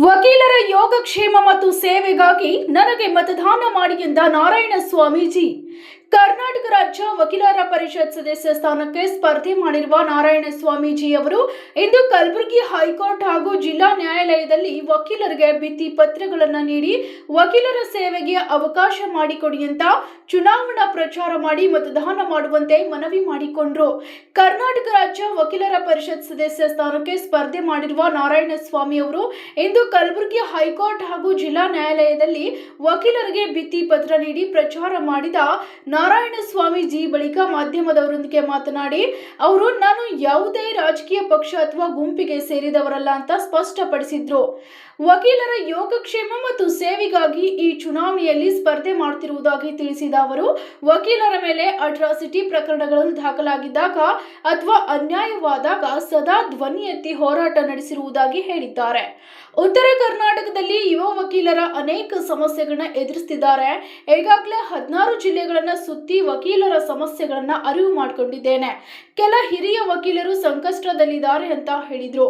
ವಕೀಲರ ಯೋಗಕ್ಷೇಮ ಮತ್ತು ಸೇವೆಗಾಗಿ ನನಗೆ ಮತದಾನ ಮಾಡಿ ಎಂದ ನಾರಾಯಣ ಸ್ವಾಮೀಜಿ. ಕರ್ನಾಟಕ ರಾಜ್ಯ ವಕೀಲರ ಪರಿಷತ್ ಸದಸ್ಯ ಸ್ಥಾನಕ್ಕೆ ಸ್ಪರ್ಧೆ ಮಾಡಿರುವ ನಾರಾಯಣ ಸ್ವಾಮೀಜಿ ಅವರು ಇಂದು ಕಲಬುರಗಿ ಹೈಕೋರ್ಟ್ ಹಾಗೂ ಜಿಲ್ಲಾ ನ್ಯಾಯಾಲಯದಲ್ಲಿ ವಕೀಲರಿಗೆ ಭಿತ್ತಿ ಪತ್ರಗಳನ್ನು ನೀಡಿ ವಕೀಲರ ಸೇವೆಗೆ ಅವಕಾಶ ಮಾಡಿಕೊಡಿ ಅಂತ ಚುನಾವಣಾ ಪ್ರಚಾರ ಮಾಡಿ ಮತದಾನ ಮಾಡುವಂತೆ ಮನವಿ ಮಾಡಿಕೊಂಡರು. ಕರ್ನಾಟಕ ರಾಜ್ಯ ವಕೀಲರ ಪರಿಷತ್ ಸದಸ್ಯ ಸ್ಥಾನಕ್ಕೆ ಸ್ಪರ್ಧೆ ಮಾಡಿರುವ ನಾರಾಯಣ ಸ್ವಾಮಿ ಅವರು ಇಂದು ಕಲಬುರಗಿ ಹೈಕೋರ್ಟ್ ಹಾಗೂ ಜಿಲ್ಲಾ ನ್ಯಾಯಾಲಯದಲ್ಲಿ ವಕೀಲರಿಗೆ ಭಿತ್ತಿ ಪತ್ರ ನೀಡಿ ಪ್ರಚಾರ ಮಾಡಿದ ನಾರಾಯಣ ಸ್ವಾಮೀಜಿ ಬಳಿಕ ಮಾಧ್ಯಮದವರೊಂದಿಗೆ ಮಾತನಾಡಿ ಅವರು ನಾನು ಯಾವುದೇ ರಾಜಕೀಯ ಪಕ್ಷ ಅಥವಾ ಗುಂಪಿಗೆ ಸೇರಿದವರಲ್ಲ ಅಂತ ಸ್ಪಷ್ಟಪಡಿಸಿದ್ರು. ವಕೀಲರ ಯೋಗಕ್ಷೇಮ ಮತ್ತು ಸೇವೆಗಾಗಿ ಈ ಚುನಾವಣೆಯಲ್ಲಿ ಸ್ಪರ್ಧೆ ಮಾಡುತ್ತಿರುವುದಾಗಿ ತಿಳಿಸಿದ ಅವರು ವಕೀಲರ ಮೇಲೆ ಅಟ್ರಾಸಿಟಿ ಪ್ರಕರಣಗಳು ದಾಖಲಾಗಿದ್ದಾಗ ಅಥವಾ ಅನ್ಯಾಯವಾದಾಗ ಸದಾ ಧ್ವನಿ ಎತ್ತಿ ಹೋರಾಟ ನಡೆಸಿರುವುದಾಗಿ ಹೇಳಿದ್ದಾರೆ. ಉತ್ತರ ಕರ್ನಾಟಕದಲ್ಲಿ ಯುವ ವಕೀಲರ ಅನೇಕ ಸಮಸ್ಯೆಗಳನ್ನ ಎದುರಿಸುತ್ತಿದ್ದಾರೆ. ಈಗಾಗಲೇ 16 ಜಿಲ್ಲೆಗಳನ್ನ ಸುತ್ತಿ ವಕೀಲರ ಸಮಸ್ಯೆಗಳನ್ನ ಅರಿವು ಮಾಡಿಕೊಂಡಿದ್ದೇನೆ. ಕೆಲ ಹಿರಿಯ ವಕೀಲರು ಸಂಕಷ್ಟದಲ್ಲಿದ್ದಾರೆ ಅಂತ ಹೇಳಿದ್ರು.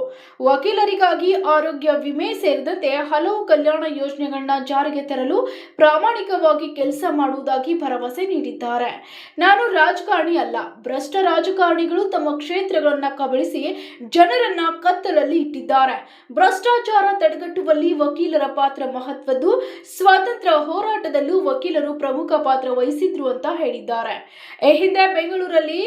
ವಕೀಲರಿಗಾಗಿ ಆರೋಗ್ಯ ವಿಮೆ ಸೇರಿದಂತೆ ಹಲವು ಕಲ್ಯಾಣ ಯೋಜನೆಗಳನ್ನ ಜಾರಿಗೆ ತರಲು ಪ್ರಾಮಾಣಿಕವಾಗಿ ಕೆಲಸ ಮಾಡುವುದಾಗಿ ಭರವಸೆ ನೀಡಿದ್ದಾರೆ. ನಾನು ರಾಜಕಾರಣಿ ಅಲ್ಲ. ಭ್ರಷ್ಟ ರಾಜಕಾರಣಿಗಳು ತಮ್ಮ ಕ್ಷೇತ್ರಗಳನ್ನ ಕಬಳಿಸಿ ಜನರನ್ನ ಕತ್ತಲಲ್ಲಿ ಇಟ್ಟಿದ್ದಾರೆ. ಭ್ರಷ್ಟಾಚಾರ ತಡೆಗಟ್ಟುವಲ್ಲಿ ವಕೀಲರ ಪಾತ್ರ ಮಹತ್ವದ್ದು. ಸ್ವಾತಂತ್ರ್ಯ ಹೋರಾಟದಲ್ಲೂ ವಕೀಲರು ಪ್ರಮುಖ ಪಾತ್ರ ವಹಿಸಿದ್ರು ಅಂತ ಹೇಳಿದ್ದಾರೆ. ಈ ಹಿಂದೆ ಬೆಂಗಳೂರಲ್ಲಿ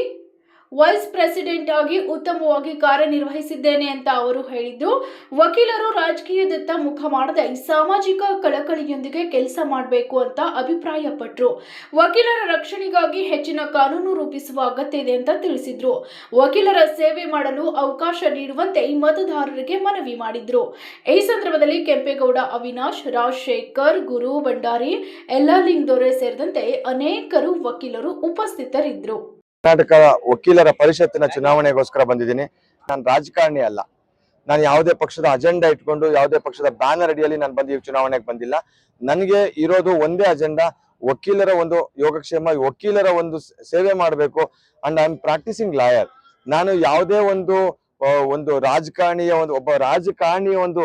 ವೈಸ್ ಪ್ರೆಸಿಡೆಂಟ್ ಆಗಿ ಉತ್ತಮವಾಗಿ ಕಾರ್ಯನಿರ್ವಹಿಸಿದ್ದೇನೆ ಅಂತ ಅವರು ಹೇಳಿದ್ರು. ವಕೀಲರು ರಾಜಕೀಯದತ್ತ ಮುಖ ಮಾಡದೆ ಸಾಮಾಜಿಕ ಕಳಕಳಿಯೊಂದಿಗೆ ಕೆಲಸ ಮಾಡಬೇಕು ಅಂತ ಅಭಿಪ್ರಾಯಪಟ್ಟರು. ವಕೀಲರ ರಕ್ಷಣೆಗಾಗಿ ಹೆಚ್ಚಿನ ಕಾನೂನು ರೂಪಿಸುವ ಅಗತ್ಯ ಇದೆ ಅಂತ ತಿಳಿಸಿದ್ರು. ವಕೀಲರ ಸೇವೆ ಮಾಡಲು ಅವಕಾಶ ನೀಡುವಂತೆ ಮತದಾರರಿಗೆ ಮನವಿ ಮಾಡಿದ್ರು. ಈ ಸಂದರ್ಭದಲ್ಲಿ ಕೆಂಪೇಗೌಡ, ಅವಿನಾಶ್, ರಾಜಶೇಖರ್, ಗುರು ಭಂಡಾರಿ, ಎಲ್ಲಾಲಿಂಗ್ ದೊರೆ ಸೇರಿದಂತೆ ಅನೇಕರು ವಕೀಲರು ಉಪಸ್ಥಿತರಿದ್ದರು. ಕರ್ನಾಟಕ ವಕೀಲರ ಪರಿಷತ್ತಿನ ಚುನಾವಣೆಗೋಸ್ಕರ ಬಂದಿದ್ದೀನಿ. ನಾನು ರಾಜಕಾರಣಿ ಅಲ್ಲ. ನಾನು ಯಾವುದೇ ಪಕ್ಷದ ಅಜೆಂಡಾ ಇಟ್ಕೊಂಡು ಯಾವುದೇ ಪಕ್ಷದ ಬ್ಯಾನರ್ ಅಡಿಯಲ್ಲಿ ನಾನು ಬಂದು ಈ ಚುನಾವಣೆಗೆ ಬಂದಿಲ್ಲ. ನನಗೆ ಇರೋದು ಒಂದೇ ಅಜೆಂಡಾ, ವಕೀಲರ ಒಂದು ಯೋಗಕ್ಷೇಮ, ವಕೀಲರ ಒಂದು ಸೇವೆ ಮಾಡಬೇಕು. And I am practising lawyer. ನಾನು ಯಾವುದೇ ಒಂದು ರಾಜಕಾರಣಿಯ ಒಬ್ಬ ರಾಜಕಾರಣಿಯ ಒಂದು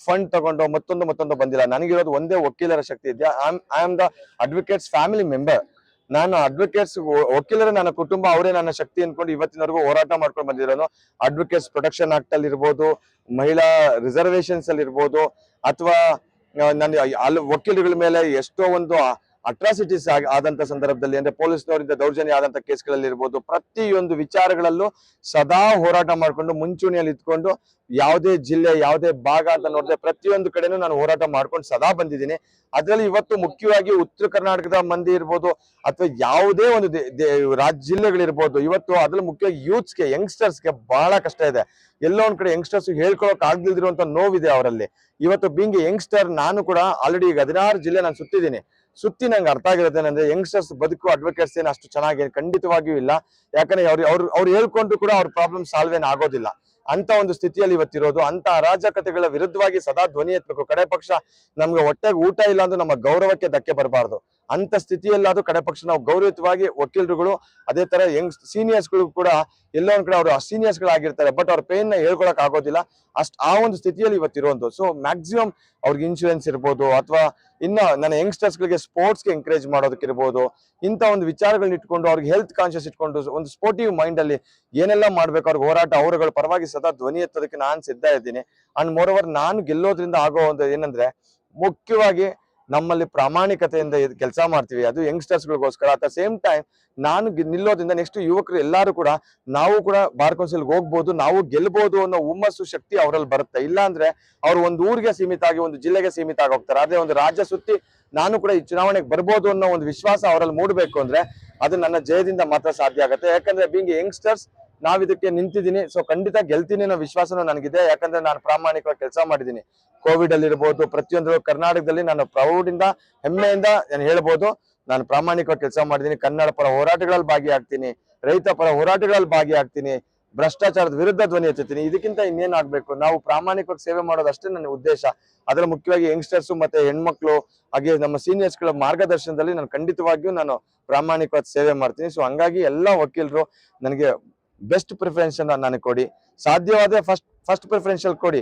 ಫಂಡ್ ತಗೊಂಡು ಮತ್ತೊಂದು ಬಂದಿಲ್ಲ. ನನಗಿರೋದು ಒಂದೇ ವಕೀಲರ ಶಕ್ತಿ ಇದೆಯಾ. I am the advocates family member. ನಾನು ಅಡ್ವೊಕೇಟ್ಸ್ ವಕೀಲರ ನನ್ನ ಕುಟುಂಬ, ಅವರೇ ನನ್ನ ಶಕ್ತಿ ಅನ್ಕೊಂಡು ಇವತ್ತಿನವರೆಗೂ ಹೋರಾಟ ಮಾಡ್ಕೊಂಡು ಬಂದಿರೋನು. ಅಡ್ವೊಕೇಟ್ಸ್ ಪ್ರೊಟೆಕ್ಷನ್ ಆಕ್ಟ್ ಅಲ್ಲಿ ಇರ್ಬೋದು, ಮಹಿಳಾ ರಿಸರ್ವೇಶನ್ಸ್ ಅಲ್ಲಿ ಇರ್ಬೋದು, ಅಥವಾ ನನ್ನ ವಕೀಲರುಗಳ ಮೇಲೆ ಎಷ್ಟೋ ಒಂದು ಅಟ್ರಾಸಿಟೀಸ್ ಆದಂತ ಸಂದರ್ಭದಲ್ಲಿ, ಅಂದ್ರೆ ಪೊಲೀಸ್ನವರಿಂದ ದೌರ್ಜನ್ಯ ಆದಂತ ಕೇಸ್ಗಳಲ್ಲಿ ಇರ್ಬೋದು, ಪ್ರತಿಯೊಂದು ವಿಚಾರಗಳಲ್ಲೂ ಸದಾ ಹೋರಾಟ ಮಾಡ್ಕೊಂಡು ಮುಂಚೂಣಿಯಲ್ಲಿ ಇದ್ಕೊಂಡು ಯಾವುದೇ ಜಿಲ್ಲೆ ಯಾವುದೇ ಭಾಗ ಅಂತ ನೋಡಿದ್ರೆ ಪ್ರತಿಯೊಂದು ಕಡೆನೂ ನಾನು ಹೋರಾಟ ಮಾಡ್ಕೊಂಡು ಸದಾ ಬಂದಿದ್ದೀನಿ. ಅದ್ರಲ್ಲಿ ಇವತ್ತು ಮುಖ್ಯವಾಗಿ ಉತ್ತರ ಕರ್ನಾಟಕದ ಮಂದಿ ಇರ್ಬೋದು ಅಥವಾ ಯಾವುದೇ ಒಂದು ಜಿಲ್ಲೆಗಳಿರ್ಬೋದು, ಇವತ್ತು ಅದ್ರಲ್ಲಿ ಮುಖ್ಯವಾಗಿ ಯೂತ್ಸ್ಗೆ, ಯಂಗ್ಸ್ಟರ್ಸ್ಗೆ ಬಹಳ ಕಷ್ಟ ಇದೆ. ಎಲ್ಲೋ ಒಂದ್ ಕಡೆ ಯಂಗ್ಸ್ಟರ್ಸ್ ಹೇಳ್ಕೊಳಕ್ ಆಗ್ದಿಲ್ದಿರುವಂತ ನೋವಿದೆ ಅವರಲ್ಲಿ. ಇವತ್ತು ಬೀಂಗ್ ಯಂಗ್ಸ್ಟರ್ ನಾನು ಕೂಡ ಆಲ್ರೆಡಿ ಈಗ 16 ಜಿಲ್ಲೆ ನಾನು ಸುತ್ತಿ ನಂಗೆ ಅರ್ಥ ಆಗಿರೋದೇನಂದ್ರೆ ಯಂಗ್ಸ್ಟರ್ಸ್ ಬದುಕು ಅಡ್ವೊಕೇಟ್ಸ್ ಏನು ಅಷ್ಟು ಚೆನ್ನಾಗಿ ಖಂಡಿತವಾಗಿಯೂ ಇಲ್ಲ. ಯಾಕಂದ್ರೆ ಅವ್ರು ಹೇಳ್ಕೊಂಡ್ರು ಕೂಡ ಅವ್ರ ಪ್ರಾಬ್ಲಮ್ ಸಾಲ್ವ್ ಏನ್ ಆಗೋದಿಲ್ಲ. ಅಂತ ಒಂದು ಸ್ಥಿತಿಯಲ್ಲಿ ಇವತ್ತಿರೋದು. ಅಂತ ಅರಾಜಕತೆಗಳ ವಿರುದ್ಧವಾಗಿ ಸದಾ ಧ್ವನಿ ಎತ್ತಬೇಕು. ಕಡೆ ಪಕ್ಷ ನಮ್ಗೆ ಹೊಟ್ಟೆಗೆ ಊಟ ಇಲ್ಲ ಅಂದ್ರೆ ನಮ್ಮ ಗೌರವಕ್ಕೆ ಧಕ್ಕೆ ಬರಬಾರ್ದು. ಅಂತ ಸ್ಥಿತಿಯಲ್ಲಾದ್ರೂ ಕಡೆ ಪಕ್ಷ ನಾವು ಗೌರವಿತವಾಗಿ ವಕೀಲರುಗಳು, ಅದೇ ತರ ಸೀನಿಯರ್ಸ್ಗಳು ಕೂಡ ಎಲ್ಲೋ ಒಂದ್ ಕಡೆ ಅವರು ಸೀನಿಯರ್ಸ್ ಗಳಾಗಿರ್ತಾರೆ, ಬಟ್ ಅವ್ರ ಪೇನ್ ನ ಹೇಳ್ಕೊಳಕ್ ಆಗೋದಿಲ್ಲ. ಆ ಒಂದು ಸ್ಥಿತಿಯಲ್ಲಿ ಇವತ್ತಿರೋದು. ಸೊ ಮ್ಯಾಕ್ಸಿಮಮ್ ಅವ್ರಿಗೆ ಇನ್ಶೂರೆನ್ಸ್ ಇರ್ಬೋದು, ಅಥವಾ ಇನ್ನ ನನ್ನ ಯಂಗ್ಸ್ಟರ್ಸ್ ಗಳಿಗೆ ಸ್ಪೋರ್ಟ್ಸ್ಗೆ ಎಂಕರೇಜ್ ಮಾಡೋದಕ್ಕಿರ್ಬೋದು, ಇಂಥ ಒಂದು ವಿಚಾರಗಳನ್ನ ಇಟ್ಕೊಂಡು ಅವ್ರಿಗೆ ಹೆಲ್ತ್ ಕಾನ್ಶಿಯಸ್ ಇಟ್ಕೊಂಡು ಒಂದು ಸ್ಪೋರ್ಟಿವ್ ಮೈಂಡ್ ಅಲ್ಲಿ ಏನೆಲ್ಲ ಮಾಡ್ಬೇಕು ಅವ್ರಿಗೆ ಹೋರಾಟ, ಅವರುಗಳ ಪರವಾಗಿ ಸದಾ ಧ್ವನಿ ಎತ್ತೋದಕ್ಕೆ ನಾನು ಸಿದ್ಧ ಇದ್ದೀನಿ. ಅಂಡ್ ಮೋರ್ ಓವರ್ ನಾನು ಗೆಲ್ಲೋದ್ರಿಂದ ಆಗೋ ಒಂದು ಏನಂದ್ರೆ, ಮುಖ್ಯವಾಗಿ ನಮ್ಮಲ್ಲಿ ಪ್ರಾಮಾಣಿಕತೆಯಿಂದ ಕೆಲಸ ಮಾಡ್ತೀವಿ, ಅದು ಯಂಗ್ಸ್ಟರ್ಸ್ ಗಳಿಗೋಸ್ಕರ. ಅಟ್ ದ ಸೇಮ್ ಟೈಮ್ ನಾನು ನಿಲ್ಲೋದ್ರಿಂದ ನೆಕ್ಸ್ಟ್ ಯುವಕರು ಎಲ್ಲರೂ ಕೂಡ ನಾವು ಕೂಡ ಬಾರ್ ಕೌನ್ಸಿಲ್ ಹೋಗ್ಬೋದು, ನಾವು ಗೆಲ್ಬಹುದು ಅನ್ನೋ ಹುಮ್ಮಸ್ಸು ಶಕ್ತಿ ಅವರಲ್ಲಿ ಬರುತ್ತೆ. ಇಲ್ಲ ಅಂದ್ರೆ ಅವ್ರು ಒಂದು ಊರಿಗೆ ಸೀಮಿತ ಆಗಿ, ಒಂದು ಜಿಲ್ಲೆಗೆ ಸೀಮಿತ ಆಗಿ ಹೋಗ್ತಾರೆ. ಅದೇ ಒಂದು ರಾಜ್ಯ ಸುತ್ತಿ ನಾನು ಕೂಡ ಈ ಚುನಾವಣೆಗೆ ಬರ್ಬೋದು ಅನ್ನೋ ಒಂದು ವಿಶ್ವಾಸ ಅವರಲ್ಲಿ ಮೂಡಬೇಕು ಅಂದ್ರೆ ಅದು ನನ್ನ ಜಯದಿಂದ ಮಾತ್ರ ಸಾಧ್ಯ ಆಗುತ್ತೆ. ಯಾಕಂದ್ರೆ ಬೀಂಗ್ ಯಂಗ್ಸ್ಟರ್ಸ್ ನಾವ್ ಇದಕ್ಕೆ ನಿಂತಿದ್ದೀನಿ. ಸೊ ಖಂಡಿತ ಗೆಲ್ತೀನಿ ಅನ್ನೋ ವಿಶ್ವಾಸನೂ ನನಗಿದೆ. ಯಾಕಂದ್ರೆ ನಾನು ಪ್ರಾಮಾಣಿಕವಾಗಿ ಕೆಲಸ ಮಾಡಿದ್ದೀನಿ. ಕೋವಿಡ್ ಅಲ್ಲಿ ಇರ್ಬೋದು, ಪ್ರತಿಯೊಂದು ಕರ್ನಾಟಕದಲ್ಲಿ ನಾನು ಪ್ರೌಢಿಂದ ಹೆಮ್ಮೆಯಿಂದ ನಾನು ಹೇಳ್ಬೋದು, ನಾನು ಪ್ರಾಮಾಣಿಕವಾಗಿ ಕೆಲಸ ಮಾಡಿದ್ದೀನಿ. ಕನ್ನಡ ಪರ ಹೋರಾಟಗಳಲ್ಲಿ ಭಾಗಿಯಾಗ್ತೀನಿ, ರೈತ ಪರ ಹೋರಾಟಗಳಲ್ಲಿ ಭಾಗಿಯಾಗ್ತೀನಿ, ಭ್ರಷ್ಟಾಚಾರದ ವಿರುದ್ಧ ಧ್ವನಿ ಎತ್ತುತ್ತೀನಿ. ಇದಕ್ಕಿಂತ ಇನ್ನೇನ್ ಆಗ್ಬೇಕು? ನಾವು ಪ್ರಾಮಾಣಿಕವಾಗಿ ಸೇವೆ ಮಾಡೋದಷ್ಟೇ ನನ್ನ ಉದ್ದೇಶ. ಅದ್ರ ಮುಖ್ಯವಾಗಿ ಯಂಗ್ಸ್ಟರ್ಸ್ ಮತ್ತೆ ಹೆಣ್ಮಕ್ಳು ಹಾಗೆ ನಮ್ಮ ಸೀನಿಯರ್ಸ್ ಗಳ ಮಾರ್ಗದರ್ಶನದಲ್ಲಿ ನಾನು ಖಂಡಿತವಾಗಿಯೂ ನಾನು ಪ್ರಾಮಾಣಿಕವಾದ ಸೇವೆ ಮಾಡ್ತೀನಿ. ಸೊ ಹಂಗಾಗಿ ಎಲ್ಲಾ ವಕೀಲರು ನನಗೆ ಬೆಸ್ಟ್ ಪ್ರಿಫರೆನ್ಸ್ ನನಗೆ ಕೊಡಿ. ಸಾಧ್ಯವಾದ್ರೆ ಫಸ್ಟ್ ಪ್ರಿಫರೆನ್ಷಿಯಲ್ ಕೊಡಿ.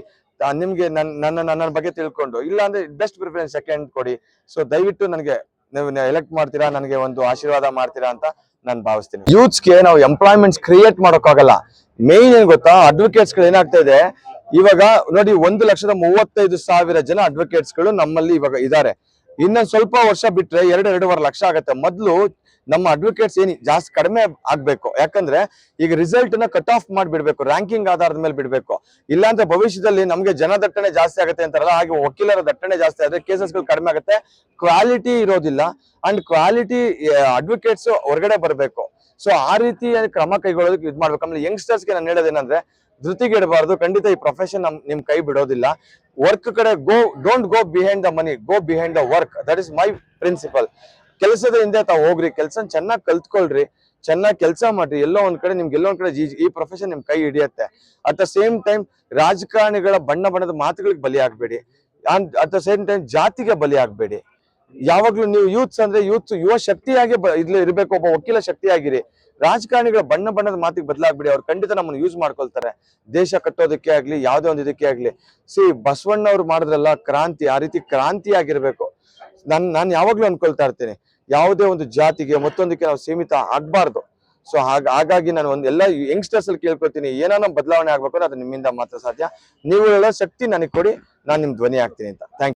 ನಿಮ್ಗೆ ನನ್ನ ಬಗ್ಗೆ ತಿಳ್ಕೊಂಡು, ಇಲ್ಲ ಅಂದ್ರೆ ಬೆಸ್ಟ್ ಪ್ರಿಫರೆನ್ಸ್ ಸೆಕೆಂಡ್ ಕೊಡಿ. ಸೊ ದಯವಿಟ್ಟು ನನಗೆ ನೀವು ಎಲೆಕ್ಟ್ ಮಾಡ್ತೀರಾ, ನನಗೆ ಒಂದು ಆಶೀರ್ವಾದ ಮಾಡ್ತೀರಾ ಅಂತ ನಾನು ಭಾವಿಸ್ತೀನಿ. ಯೂತ್ಸ್ಗೆ ನಾವು ಎಂಪ್ಲಾಯ್ಮೆಂಟ್ಸ್ ಕ್ರಿಯೇಟ್ ಮಾಡೋಕ್ಕಾಗಲ್ಲ. ಮೇನ್ ಏನ್ ಗೊತ್ತಾ, ಅಡ್ವೊಕೇಟ್ಸ್ ಗಳು ಏನಾಗ್ತಾ ಇದೆ ಇವಾಗ ನೋಡಿ, 1,35,000 ಜನ ಅಡ್ವೊಕೇಟ್ಸ್ ಗಳು ನಮ್ಮಲ್ಲಿ ಇವಾಗ ಇದ್ದಾರೆ. ಇನ್ನೊಂದ್ ಸ್ವಲ್ಪ ವರ್ಷ ಬಿಟ್ರೆ 2-2.5 ಲಕ್ಷ ಆಗತ್ತೆ. ಮೊದ್ಲು ನಮ್ಮ ಅಡ್ವೊಕೇಟ್ಸ್ ಜಾಸ್ತಿ ಕಡಿಮೆ ಆಗ್ಬೇಕು. ಯಾಕಂದ್ರೆ ಈಗ ರಿಸಲ್ಟ್ ನ ಕಟ್ ಆಫ್ ಮಾಡ್ಬಿಡ್ಬೇಕು, ರ್ಯಾಂಕಿಂಗ್ ಆಧಾರದ ಮೇಲೆ ಬಿಡ್ಬೇಕು. ಇಲ್ಲಾಂದ್ರೆ ಭವಿಷ್ಯದಲ್ಲಿ ನಮ್ಗೆ ಜನ ದಟ್ಟಣೆ ಜಾಸ್ತಿ ಆಗುತ್ತೆ ಅಂತಾರಲ್ಲ, ಹಾಗೆ ವಕೀಲರ ದಟ್ಟಣೆ ಜಾಸ್ತಿ ಆದ್ರೆ ಕೇಸಸ್ಗಳು ಕಡಿಮೆ ಆಗುತ್ತೆ, ಕ್ವಾಲಿಟಿ ಇರೋದಿಲ್ಲ. ಅಂಡ್ ಕ್ವಾಲಿಟಿ ಅಡ್ವೊಕೇಟ್ಸ್ ಹೊರಗಡೆ ಬರ್ಬೇಕು. ಸೊ ಆ ರೀತಿ ಕ್ರಮ ಕೈಗೊಳ್ಳೋದಕ್ಕೆ ಇದು ಮಾಡ್ಬೇಕು. ಆಮೇಲೆ ಯಂಗ್ಸ್ಟರ್ಸ್ಗೆ ನಾನು ಹೇಳೋದೇನಂದ್ರೆ, ಧೃತಿಗೆಡಬಾರ್ದು. ಖಂಡಿತ ಈ ಪ್ರೊಫೆಷನ್ ನಿಮ್ ಕೈ ಬಿಡೋದಿಲ್ಲ. ವರ್ಕ್ ಕಡೆ don't go behind the money, go behind the work. That is my principle. ಕೆಲಸದ ಹಿಂದೆ ತಾವು ಹೋಗ್ರಿ, ಕೆಲಸ ಚೆನ್ನಾಗಿ ಕಲ್ತ್ಕೊಳ್ರಿ, ಚೆನ್ನಾಗಿ ಕೆಲಸ ಮಾಡ್ರಿ. ಎಲ್ಲೋ ಒಂದ್ ಕಡೆ ಈ ಪ್ರೊಫೆಷನ್ ನಿಮ್ ಕೈ ಹಿಡಿಯತ್ತೆ. ಅಟ್ ದ ಸೇಮ್ ಟೈಮ್ ರಾಜಕಾರಣಿಗಳ ಬಣ್ಣದ ಮಾತುಗಳಿಗೆ ಬಲಿ ಆಗ್ಬೇಡಿ. ಅಟ್ ದ ಸೇಮ್ ಟೈಮ್ ಜಾತಿಗೆ ಬಲಿ ಆಗ್ಬೇಡಿ. ಯಾವಾಗ್ಲೂ ನೀವು ಯೂತ್ಸ್ ಅಂದ್ರೆ ಯುವ ಶಕ್ತಿಯಾಗಿ ಇರ್ಬೇಕು. ಒಬ್ಬ ವಕೀಲ ಶಕ್ತಿಯಾಗಿರಿ. ರಾಜಕಾರಣಿಗಳ ಬಣ್ಣದ ಮಾತಿಗೆ ಬದಲಾಗ್ಬಿಡಿ. ಅವ್ರು ಖಂಡಿತ ನಮ್ಮನ್ನು ಯೂಸ್ ಮಾಡ್ಕೊಳ್ತಾರೆ, ದೇಶ ಕಟ್ಟೋದಕ್ಕೆ ಆಗ್ಲಿ, ಯಾವ್ದೇ ಒಂದು ಇದಕ್ಕೆ ಆಗ್ಲಿ. ಬಸವಣ್ಣವ್ರು ಮಾಡಿದ್ರಲ್ಲ ಕ್ರಾಂತಿ, ಆ ರೀತಿ ಕ್ರಾಂತಿ ಆಗಿರ್ಬೇಕು. ನಾನು ಯಾವಾಗ್ಲೂ ಅನ್ಕೊಳ್ತಾ ಇರ್ತೀನಿ, ಯಾವುದೇ ಒಂದು ಜಾತಿಗೆ ಮತ್ತೊಂದಕ್ಕೆ ನಾವು ಸೀಮಿತ ಆಗ್ಬಾರ್ದು. ಸೊ ಹಾಗಾಗಿ ನಾನು ಎಲ್ಲ ಯಂಗ್ಸ್ಟರ್ಸ್ ಅಲ್ಲಿ ಕೇಳ್ಕೊತೀನಿ, ಏನಾನ ಬದಲಾವಣೆ ಆಗ್ಬೇಕು, ಅದು ನಿಮ್ಮಿಂದ ಮಾತ್ರ ಸಾಧ್ಯ. ನೀವು ಹೇಳೋ ಶಕ್ತಿ ನನಗೆ ಕೊಡಿ, ನಾನು ನಿಮ್ ಧ್ವನಿ ಆಗ್ತೀನಿ ಅಂತ. Thank you.